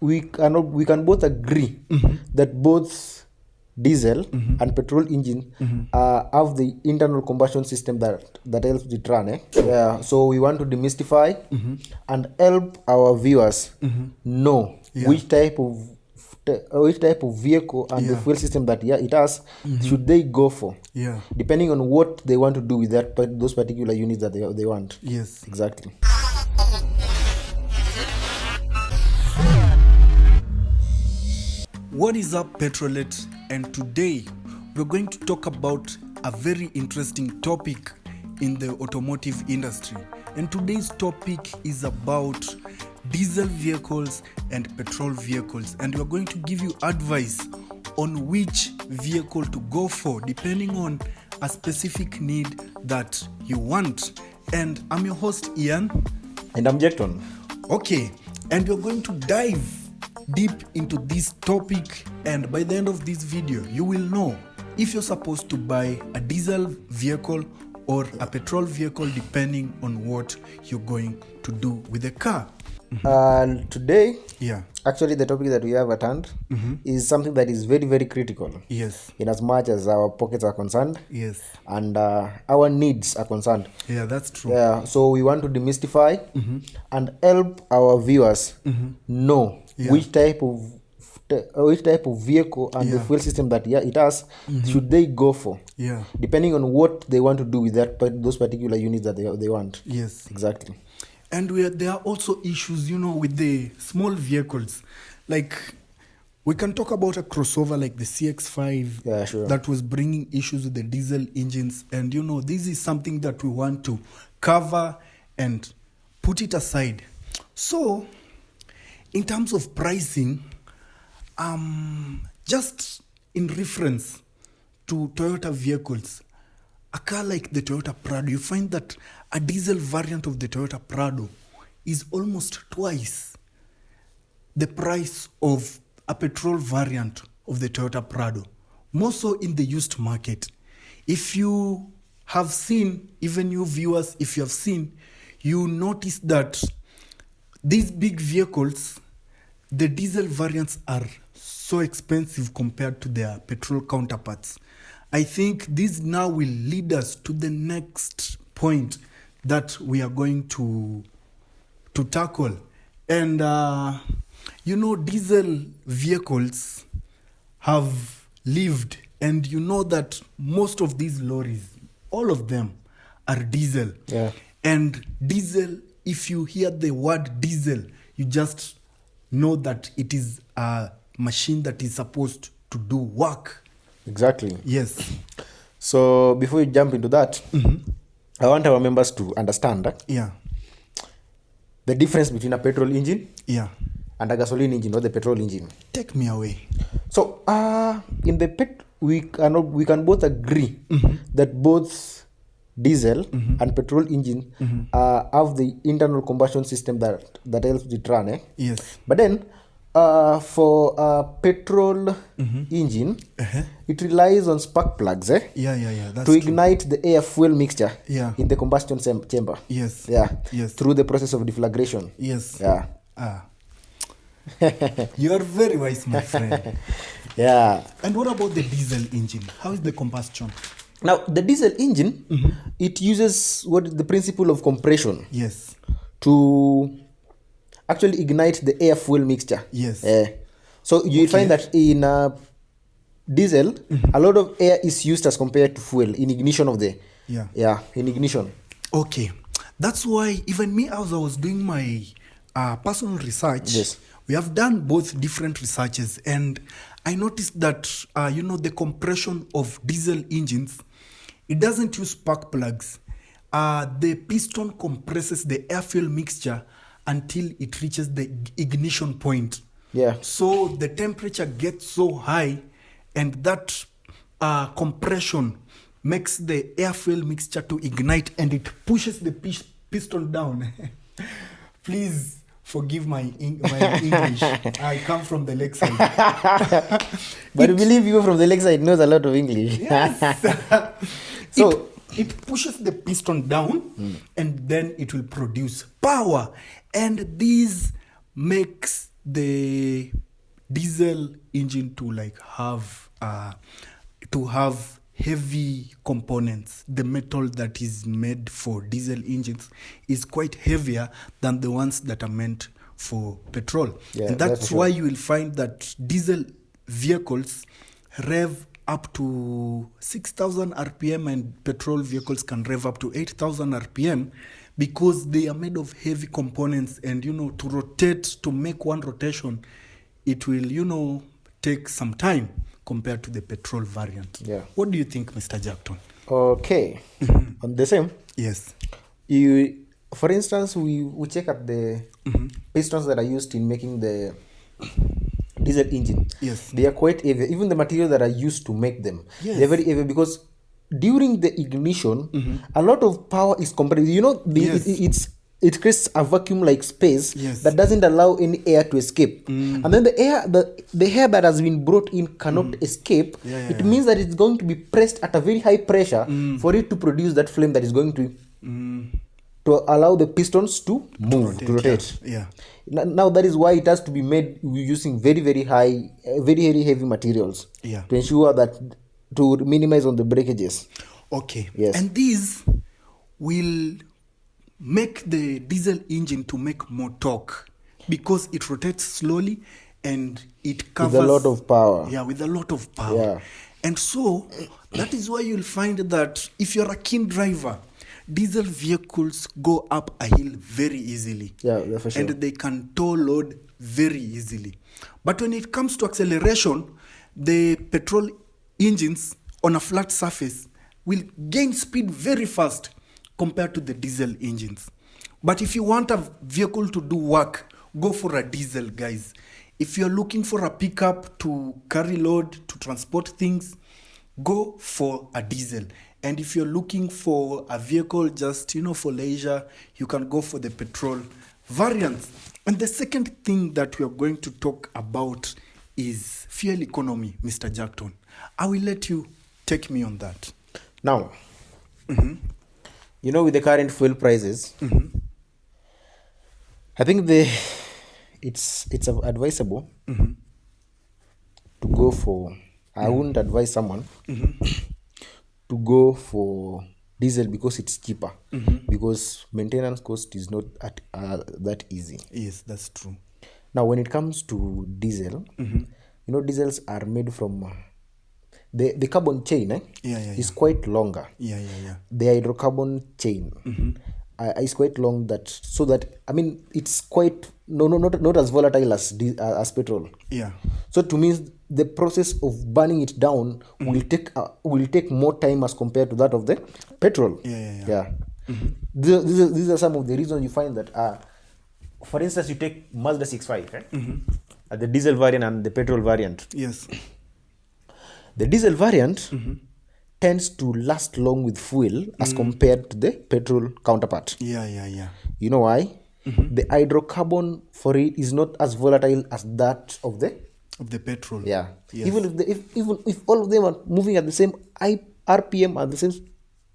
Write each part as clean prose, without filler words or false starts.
we can both agree that both diesel and petrol engine have the internal combustion system that helps it run. Yeah. So we want to demystify and help our viewers know which type of vehicle and the fuel system that it has should they go for, depending on what they want to do with those particular units that they want. Yes, exactly. What is up, Petrolhead? And today we're going to talk about a very interesting topic in the automotive industry. And today's topic is about diesel vehicles and petrol vehicles. And we're going to give you advice on which vehicle to go for depending on a specific need that you want. And I'm your host, Ian. And I'm Jecton. Okay, and we're going to dive deep into this topic, and by the end of this video you will know if you're supposed to buy a diesel vehicle or a petrol vehicle depending on what you're going to do with the car. Today, actually the topic that we have at hand is something that is very, very critical. Yes. In as much as our pockets are concerned. Yes. And our needs are concerned. Yeah, that's true. Yeah. So we want to demystify and help our viewers know which type of vehicle and the fuel system that it has should they go for. Yeah. Depending on what they want to do with those particular units that they want. Yes. Exactly. And there are also issues, with the small vehicles. Like, we can talk about a crossover like the CX-5 that was bringing issues with the diesel engines. And, this is something that we want to cover and put it aside. So, in terms of pricing, just in reference to Toyota vehicles, a car like the Toyota Prado, you find that a diesel variant of the Toyota Prado is almost twice the price of a petrol variant of the Toyota Prado, more so in the used market. If you have seen, even you viewers, if you have seen, you notice that these big vehicles, the diesel variants are so expensive compared to their petrol counterparts. I think this now will lead us to the next point that we are going to tackle. And, diesel vehicles have lived, and you know that most of these lorries, all of them are diesel. Yeah. And diesel, if you hear the word diesel, you just know that it is a machine that is supposed to do work. Exactly. Yes. So before we jump into that, I want our members to understand the difference between a petrol engine and a gasoline engine or the petrol engine. Take me away. So in the we can both agree that both diesel and petrol engine have the internal combustion system that helps it run. Yes. But then for a petrol engine, it relies on spark plugs That's to ignite the air fuel mixture in the combustion chamber. Yes. Yes. Through the process of deflagration. Yes. Yeah. You are very wise, my friend. Yeah. And what about the diesel engine? How is the combustion? Now, the diesel engine, it uses the principle of compression. Yes. To actually ignite the air fuel mixture. Yes. So you find that in diesel, a lot of air is used as compared to fuel in ignition of the in ignition. Okay, that's why even me, as I was doing my personal research, we have done both different researches, and I noticed that the compression of diesel engines, it doesn't use spark plugs. The piston compresses the air fuel mixture until it reaches the ignition point. Yeah. So the temperature gets so high, and that compression makes the air fuel mixture to ignite, and it pushes the piston down. Please forgive my English. I come from the lakeside. But I believe you from the lakeside knows a lot of English. Yes. So it pushes the piston down, and then it will produce power. And this makes the diesel engine to like have heavy components. The metal that is made for diesel engines is quite heavier than the ones that are meant for petrol. Yeah, and that's that's for why sure. you will find that diesel vehicles rev up to 6,000 rpm and petrol vehicles can rev up to 8,000 rpm because they are made of heavy components, and to rotate, to make one rotation, it will take some time compared to the petrol variant. Yeah. What do you think, Mr. Jackton? Okay. On the same, Yes. for instance, we check at the pistons that are used in making the diesel engine. Yes. They are quite heavy. Even the material that are used to make them, Yes. they're very heavy because during the ignition, a lot of power is compressed. Yes. It creates a vacuum-like space Yes. that doesn't allow any air to escape, and then the air that has been brought in cannot escape. It means that it's going to be pressed at a very high pressure for it to produce that flame that is going to allow the pistons to move, to rotate. Yeah. Now that is why it has to be made using very very high, very heavy materials. Yeah. To ensure that, to minimize on the breakages. Okay. Yes. And these will make the diesel engine to make more torque because it rotates slowly and it covers With a lot of power. Yeah, with a lot of power. Yeah. And so that is why you'll find that if you're a keen driver, diesel vehicles go up a hill very easily. Yeah, that's for sure. And they can tow load very easily. But when it comes to acceleration, the petrol engines on a flat surface will gain speed very fast compared to the diesel engines. But if you want a vehicle to do work, go for a diesel, guys. If you're looking for a pickup to carry load, to transport things, go for a diesel. And if you're looking for a vehicle just, for leisure, you can go for the petrol variants. And the second thing that we are going to talk about is fuel economy, Mr. Jackton. I will let you take me on that. Now, with the current fuel prices, I think it's advisable to go for. I wouldn't advise someone to go for diesel because it's cheaper. Because maintenance cost is not that easy. Yes, that's true. Now, when it comes to diesel, diesels are made from the carbon chain. Is quite longer. Yeah. The hydrocarbon chain is quite long. It's quite not as volatile as petrol. Yeah. So to me, the process of burning it down will take more time as compared to that of the petrol. Yeah. These are some of the reasons you find that. For instance, you take Mazda 6.5, the diesel variant and the petrol variant. Yes. The diesel variant tends to last long with fuel as compared to the petrol counterpart. Yeah. You know why? The hydrocarbon for it is not as volatile as that of the petrol. Yeah. Yes. Even if all of them are moving at the same RPM at the same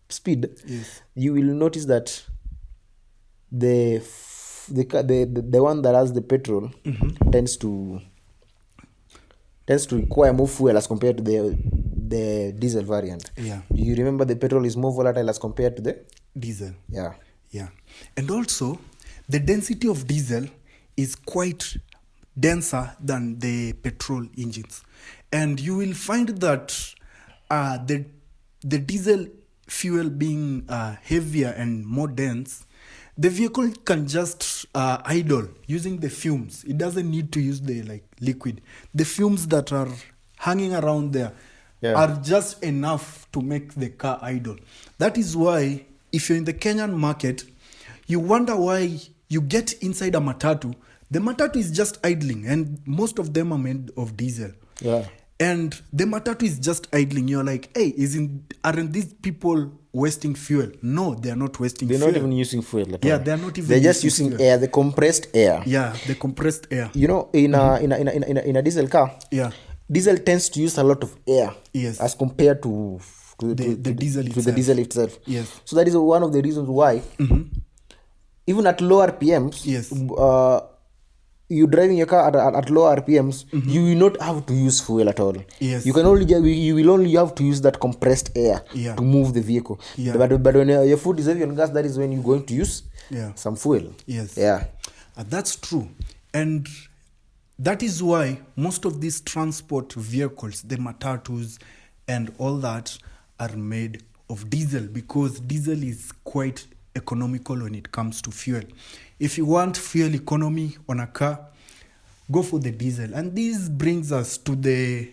speed, Yes. you will notice that the one that has the petrol tends to require more fuel as compared to the diesel variant. Yeah. You remember the petrol is more volatile as compared to the Diesel. Yeah. And also, the density of diesel is quite denser than the petrol engines. And you will find that the diesel fuel being heavier and more dense, the vehicle can just idle using the fumes. It doesn't need to use the liquid. The fumes that are hanging around there are just enough to make the car idle. That is why if you're in the Kenyan market, you wonder why you get inside a matatu. The matatu is just idling, and most of them are made of diesel. Yeah. And the matatu is just idling. You're like, hey, aren't these people wasting fuel? No, they are not wasting fuel. They're not even using fuel at all. Yeah, they're not even They're just using using fuel. air, the compressed air. Yeah, the compressed air. In a diesel car, Yeah. diesel tends to use a lot of air. Yes. As compared to The diesel to itself. the diesel itself. Yes. So that is one of the reasons why, even at lower RPMs, Yes. you're driving your car at low RPMs, you will not have to use fuel at all. Yes. You will only have to use that compressed air to move the vehicle. Yeah. But when your foot is heavy on gas, that is when you're going to use some fuel. Yes. Yeah. That's true. And that is why most of these transport vehicles, the matatus and all that, are made of diesel, because diesel is quite economical when it comes to fuel. If you want fuel economy on a car, go for the diesel. And this brings us to the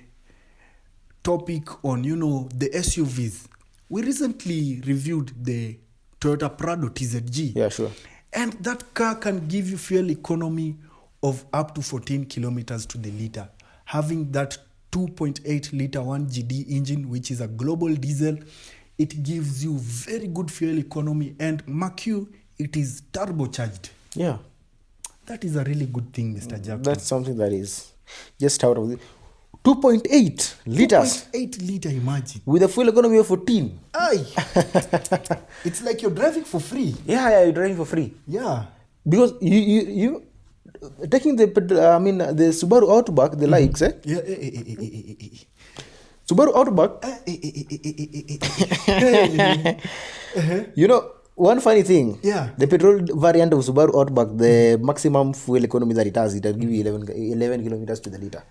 topic on, the SUVs. We recently reviewed the Toyota Prado TZG. Yeah, sure. And that car can give you fuel economy of up to 14 kilometers to the liter. Having that 2.8 liter 1GD engine, which is a global diesel, it gives you very good fuel economy. And mark you, it is turbocharged. Yeah. That is a really good thing, Mr. Jackson. That's something that is just out of the 2.8 liters. 2.8 liter, imagine. With a fuel economy of 14. Aye. It's like you're driving for free. Yeah, you're driving for free. Yeah. Because you taking the Subaru Outback, the likes, eh? Yeah. Subaru Outback. One funny thing. Yeah. The petrol variant of Subaru Outback, the maximum fuel economy that it has, it will give you 11 kilometers to the liter.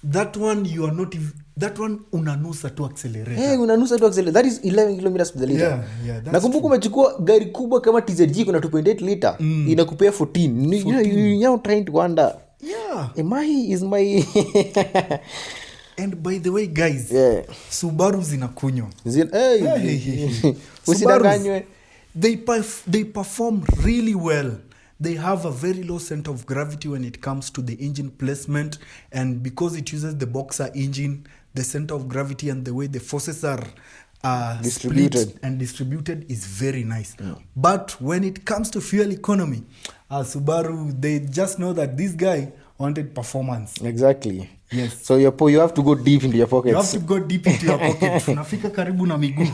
That one you are not even, that one unanusa to accelerator. Hey, unanusa to accelerator. That is 11 kilometers to the liter. Yeah, that's nakumbuka umechukua gari kubwa kama TZG kuna 2.8 liter, inakupea 14. You're now trying to wonder. Yeah. Is my And by the way, guys, Subaru zinakunywa. Usidanganywe. They perform really well. They have a very low center of gravity when it comes to the engine placement, and because it uses the boxer engine, the center of gravity and the way the forces are distributed is very nice. Yeah. But when it comes to fuel economy, Subaru, they just know that this guy wanted performance. Exactly. Yes. So you have to go deep into your pockets. You have to go deep into your pockets. Unafika karibu na miguu.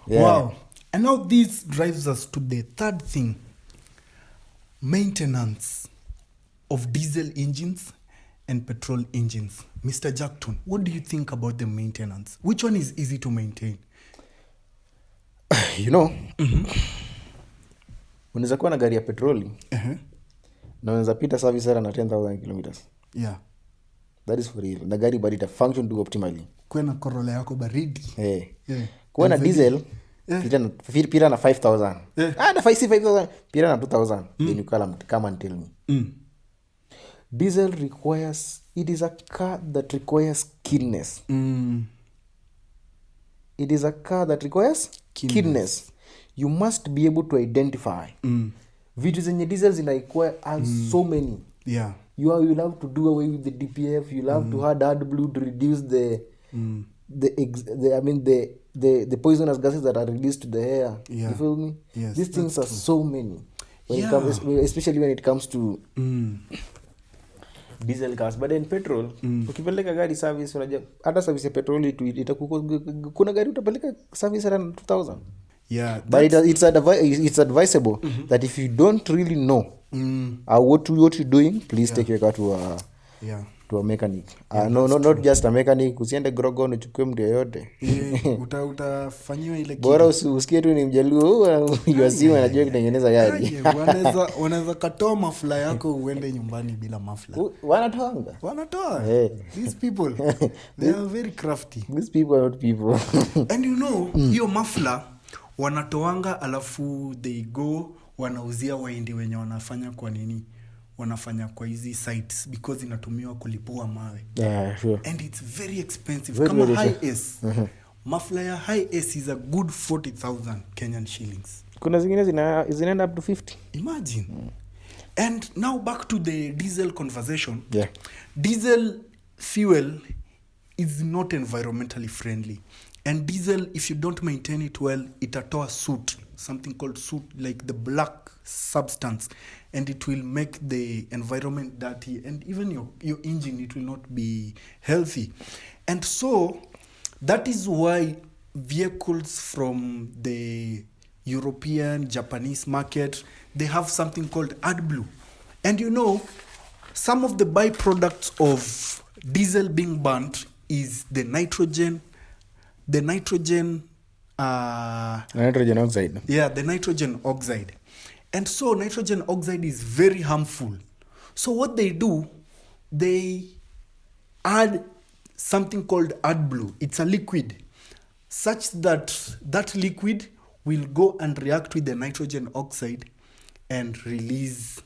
Yeah. Wow. And now this drives us to the third thing. Maintenance of diesel engines and petrol engines. Mr. Jackton, what do you think about the maintenance? Which one is easy to maintain? Unaweza kuwa na gari ya petroli na unaweza pita service era na 10,000 kilometers. Yeah. That is for real. Na gari bado ita function to optimally. Kuwa na Corolla yako baridi. Yeah. Kuwa na diesel pira na 5,000. Na 5,000. Pira na 2,000. Then you come and tell me. Diesel it is a car that requires keenness. It is a car that requires keenness. You must be able to identify. Vitu zenye diesel zina require so many. Yeah. You will have to do away with the DPF. You'll have to add AdBlue to reduce the poisonous gases that are released to the air. Yeah. You feel me? Yes, these things are so many. Especially when it comes to diesel cars. But in petrol, ukipeleka gari service, unajua hata service ya petrol kuna gari utapeleka service around 2,000. Yeah. But it's advisable that if you don't really know what you're doing, please take your car to a mechanic. Not just a mechanic. Usiende Grogon uchukue mtu yoyote. Utafanyiwa ile kitu. Bora usikie tu ni mjaluo yasimu anajua kutengeneza gari. Wanaweza katoa mafla yako uende nyumbani bila mafla. Wanatoa. These people, they are very crafty. These people are not people. And hiyo mafla wanatoanga, alafu they go wanauzia waindi wenye wanafanya kwa nini? Wanafanya kwa hizi sites because inatumiwa kulipua mawe. Yeah, sure. And it's very expensive. Kama high S. Mafla ya high S is a good 40,000 Kenyan shillings. Kuna zingine zinaenda up to 50. Imagine. And now back to the diesel conversation. Yeah. Diesel fuel is not environmentally friendly. And diesel, if you don't maintain it well, itatoa soot, something called soot, like the black substance, and it will make the environment dirty, and even your engine, it will not be healthy. And so that is why vehicles from the European, Japanese market, they have something called AdBlue. And you know, some of the byproducts of diesel being burnt is the nitrogen. Nitrogen oxide. Yeah, the nitrogen oxide. And so nitrogen oxide is very harmful. So what they do, they add something called AdBlue. It's a liquid, such that that liquid will go and react with the nitrogen oxide and release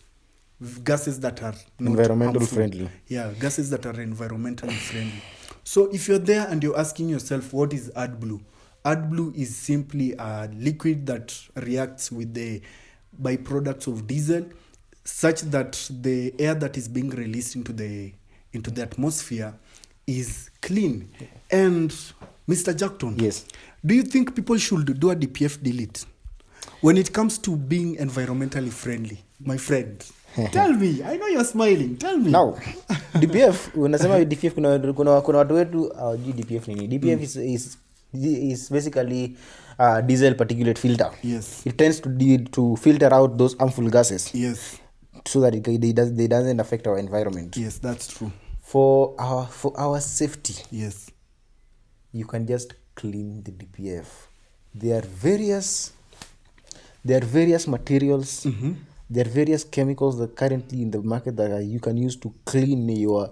gases that are not Environmental harmful. friendly. Yeah, gases that are environmentally friendly. So if you're there and you're asking yourself, what is AdBlue? AdBlue is simply a liquid that reacts with the byproducts of diesel, such that the air that is being released into the atmosphere is clean. And Mr. Jackton, Yes. do you think people should do a DPF delete when it comes to being environmentally friendly? My friend, tell me. I know you're smiling. Tell me. Now, DPF, unasema DPF kuna watu wetu hawajui DPF nini. DPF is basically diesel particulate filter. Yes. It tends to filter out those harmful gases. Yes. So that they doesn't affect our environment. Yes, that's true. For our safety, Yes. you can just clean the DPF. There are various materials. Mm-hmm. There are various chemicals that currently in the market that you can use to clean your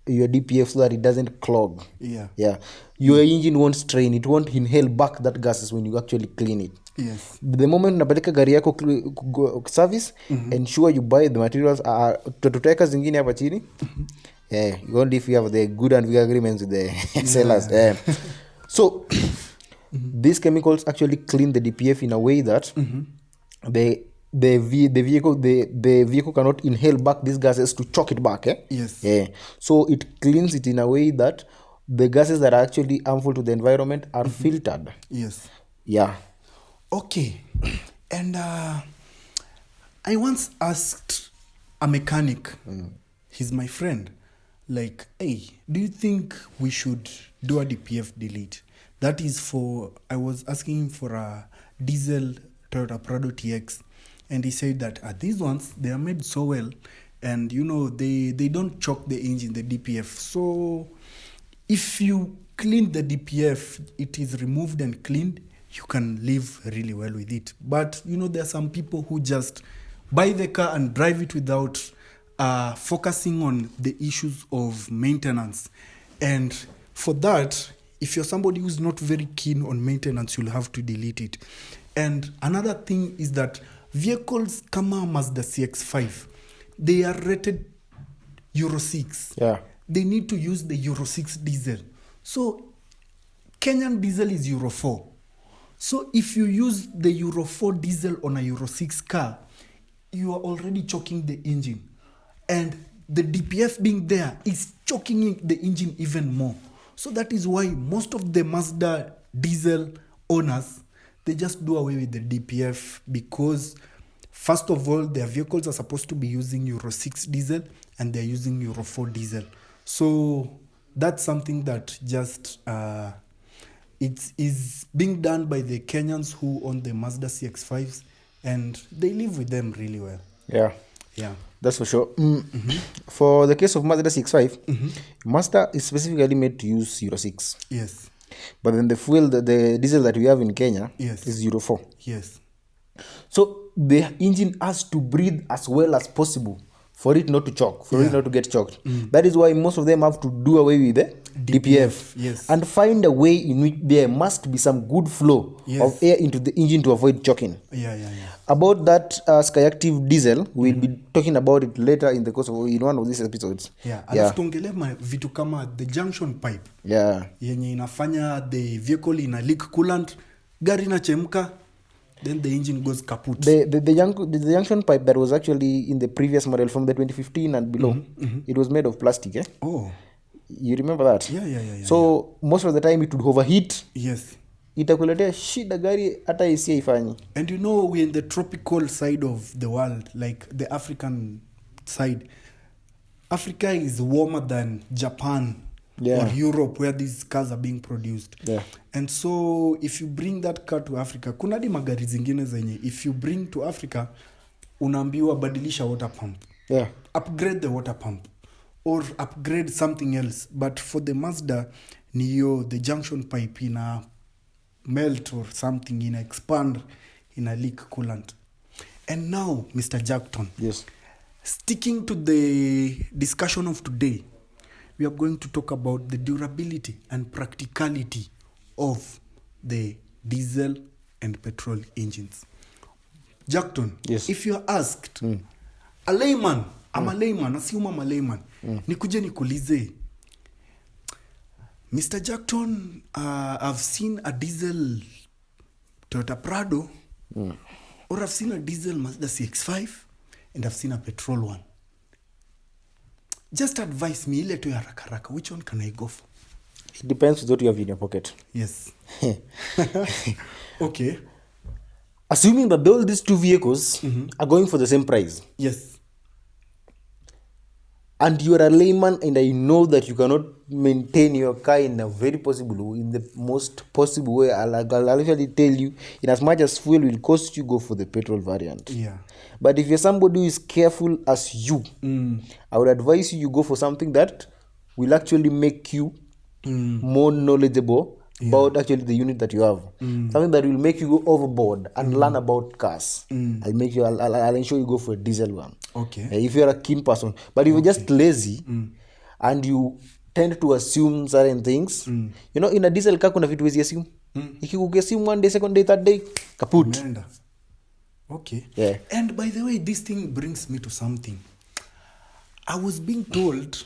DPF so that it doesn't clog. Yeah. Yeah. Your engine won't strain. It won't inhale back that gases when you actually clean it. Yes. The moment unapeleka gari yako service, ensure you buy the materials. Tutaweka zingine hapa chini. Yeah, only if you have the good and agreements with the sellers. Yeah. So these chemicals actually clean the DPF in a way that the vehicle cannot inhale back these gases to choke it back. Yes. Yeah. So it cleans it in a way that the gases that are actually harmful to the environment are filtered. Yes. Yeah. Okay. And I once asked a mechanic, he's my friend, like, hey, do you think we should do a DPF delete? That is I was asking him for a diesel Toyota Prado TX. And he said that these ones, they are made so well. And, you know, they don't choke the engine, the DPF. So if you clean the DPF, it is removed and cleaned, you can live really well with it. But, you know, there are some people who just buy the car and drive it without focusing on the issues of maintenance. And for that, if you're somebody who's not very keen on maintenance, you'll have to delete it. And another thing is that vehicles kama Mazda CX-5, they are rated Euro 6. Yeah. They need to use the Euro 6 diesel. So Kenyan diesel is Euro 4. So if you use the Euro 4 diesel on a Euro 6 car, you are already choking the engine. And the DPF being there is choking the engine even more. So that is why most of the Mazda diesel owners, they just do away with the DPF because, first of all, their vehicles are supposed to be using Euro 6 diesel and they're using Euro 4 diesel. So that's something that just it is being done by the Kenyans who own the Mazda CX-5s, and they live with them really well. Yeah. Yeah. That's for sure. For the case of Mazda CX-5, Mazda is specifically made to use Euro 6. Yes. But then the diesel that we have in Kenya Yes. is Euro 4. Yes. So the engine has to breathe as well as possible for it not to choke, for it not to get choked. That is why most of them have to do away with the DPF. Yes. And find a way in which there must be some good flow of air into the engine to avoid choking. Yeah. About that Skyactiv diesel, we'll be talking about it later in the course of in one of these episodes. Yeah. Alafu tuongelee vitu kama the junction pipe. Yeah. Yenye inafanya the vehicle ina leak coolant, gari inachemka, then the engine goes kaput. The junction pipe that was actually in the previous model from the 2015 and below, it was made of plastic. Oh. You remember that? Yeah. So most of the time it would overheat. Yes. Itakuletea shida gari hata isia ifanyi. And you know, we're in the tropical side of the world, like the African side. Africa is warmer than Japan or Europe, where these cars are being produced. Yeah. And so if you bring that car to Africa, kuna di magari zingine zenye, if you bring to Africa, unaambiwa badilisha water pump. Yeah. upgrade the water pump or upgrade something else. But for the Mazda Neo, the junction pipe in a melt or something, in a expand, in a leak coolant. And now, Mr. Jackton, Yes. sticking to the discussion of today, we are going to talk about the durability and practicality of the diesel and petrol engines. Jackton, Yes. if you are asked, a layman, I'm a layman, assume I'm a layman, nikuje nikulize, Mr. Jackton, I've seen a diesel Toyota Prado, or I've seen a diesel Mazda CX-5, and I've seen a petrol one. Just advise me, ile tu ya haraka haraka, which one can I go for? It depends with what you have in your pocket. Yes. Okay. Assuming that all these two vehicles are going for the same price, Yes. and you are a layman, and I know that you cannot maintain your car in a very possible way, in the most possible way, I'll actually tell you, in as much as fuel will cost you, go for the petrol variant. Yeah. But if you're somebody who is careful as you, I would advise you go for something that will actually make you more knowledgeable about actually the unit that you have. Something that will make you go overboard and learn about cars. I'll ensure you go for a diesel one. Okay. If you're a keen person. But if you're just lazy and you tend to assume certain things, you know, in a diesel car kuna vitu wezi assume. Ikikuassume one day, second day, third day, kaput. Amanda. Okay. Yeah. And by the way, this thing brings me to something. I was being told,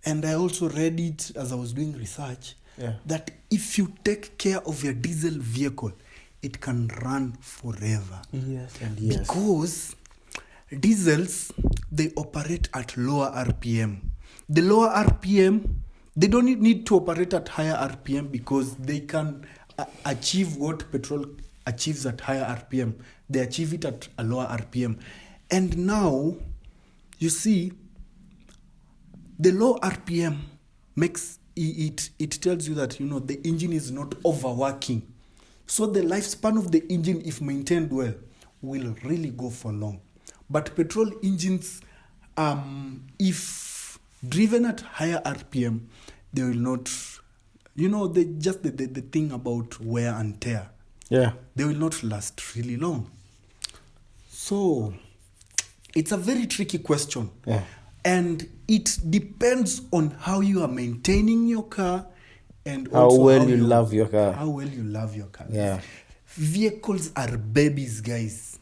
and I also read it as I was doing research, that if you take care of your diesel vehicle, it can run forever. Yes and yes. Because diesels, they operate at lower RPM. The lower RPM, they don't need to operate at higher RPM because they can achieve what petrol achieves at higher RPM. They achieve it at a lower RPM. And now, you see, the low RPM makes it tells you that, you know, the engine is not overworking. So the lifespan of the engine, if maintained well, will really go for long. But petrol engines, if driven at higher RPM, they will not, you know, the thing about wear and tear. Yeah. They will not last really long. So it's a very tricky question. Yeah. And it depends on how you are maintaining your car and How also well you love your car. How well you love your car. Yeah. Vehicles are babies, guys.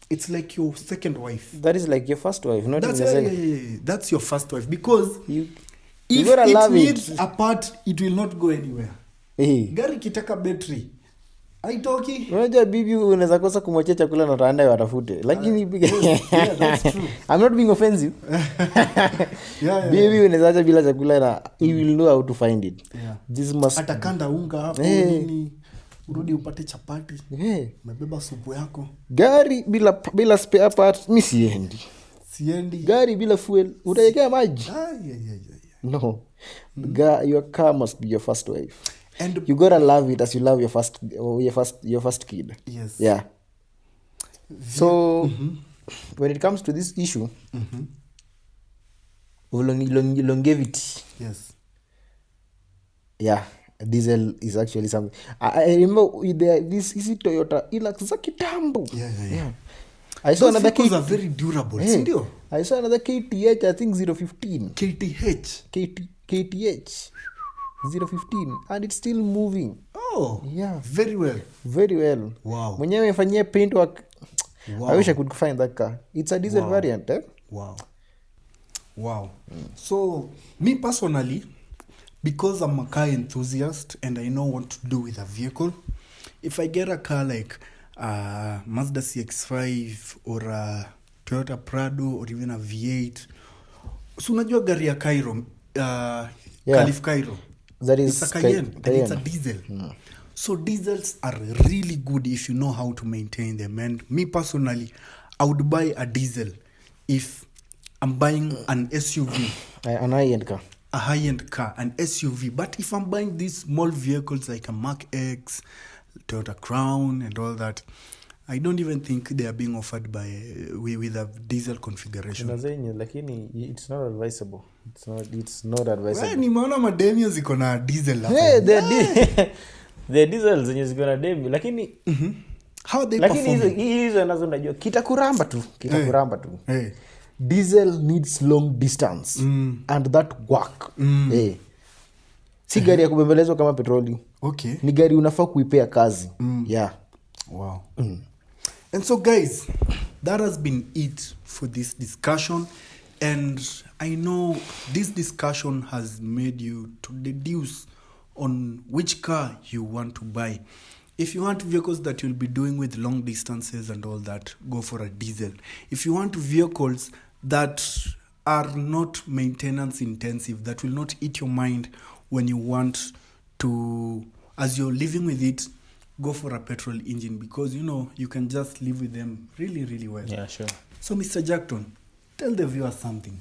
It's like your second wife. That is like your first wife, not That's even the second. yeah. That's your first wife, because You if gotta it love needs it. a part, it will not go anywhere. Hey. Gari kitaka battery haitoki. Unajua bibi unaweza kosa kumwachia chakula na utaenda watafute. Lakini Yeah, that's true. I'm not being offensive. Bibi unaweza acha bila chakula na he will know how to find it. Yeah. This must Atakanda unga hapo nini, urudi upate chapati. Umebeba supu yako. Gari bila spare part mi siendi. Gari bila fuel utawekea maji. Yeah. No. Your car must be your first wife. And You gotta love it as you love your first kid. yes. Yeah. So when it comes to this issue of longevity, Yes. yeah, diesel is actually something. I remember this is Toyota Hilux za kitambo. Yeah. I saw Those another vehicles are very durable. Sindio? I saw another KTH, I think 015. KTH. KTH 015 and it's still moving. Oh. Yeah. Very well. Very well. Wow. Mwenyewe amefanyia paint work. Wow. I wish I could find that car. It's a diesel variant, eh? Wow. So, me personally, because I'm a car enthusiast and I know what to do with a vehicle, if I get a car like a Mazda CX-5 or a Toyota Prado or even a V8, so unajua gari ya Cairo, Calif Cairo, That is it's a Cayenne. And it's a diesel. So diesels are really good if you know how to maintain them. And me personally, I would buy a diesel if I'm buying an SUV. An high-end car. A high-end car, an SUV. But if I'm buying these small vehicles like a Mark X, Toyota Crown and all that, I don't even think they are being offered by with a diesel configuration. Kuna zenye lakini it's not advisable. It's not advisable. Wewe nimeona mademio ziko na diesel hapo. Hey, the diesel zenye ziko na demi lakini how they lakini perform. hizo nazo unajua kitakuramba tu. Hey. Diesel needs long distance and that work. Hey. Si gari ya kubembelezwa kama petroli. Okay. Ni gari unafaa kuipea kazi. Yeah. Wow. And so guys, that has been it for this discussion, and I know this discussion has made you to deduce on which car you want to buy. If you want vehicles that you'll be doing with long distances and all that, go for a diesel. If you want vehicles that are not maintenance intensive, that will not eat your mind when you want to, as you're living with it, go for a petrol engine, because you can just live with them really, really well. Yeah, sure. So Mr. Jackton, tell the viewers something.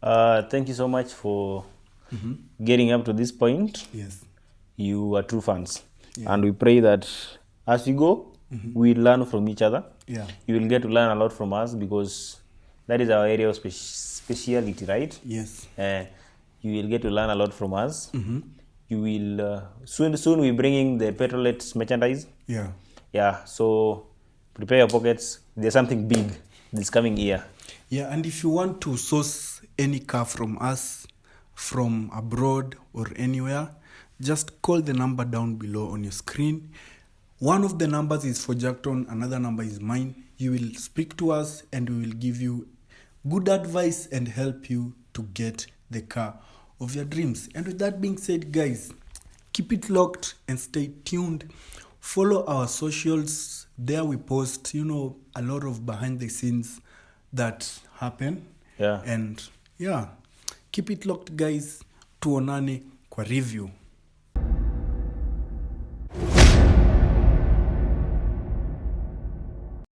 Thank you so much for getting up to this point. Yes. You are true fans. Yeah. And we pray that as we go, we learn from each other. Yeah. You will get to learn a lot from us, because that is our area of speciality, right? Yes. You will get to learn a lot from us. You will soon we bringing the petrolhead merchandise. Yeah. Yeah, so prepare your pockets. There's something big this coming year. Yeah, and if you want to source any car from us, from abroad or anywhere, just call the number down below on your screen. One of the numbers is for Jackton, another number is mine. You will speak to us and we will give you good advice and help you to get the car of your dreams. And with that being said, guys, keep it locked and stay tuned. Follow our socials. There we post, a lot of behind the scenes that happen. Yeah. And yeah, keep it locked, guys. Tuonane kwa review.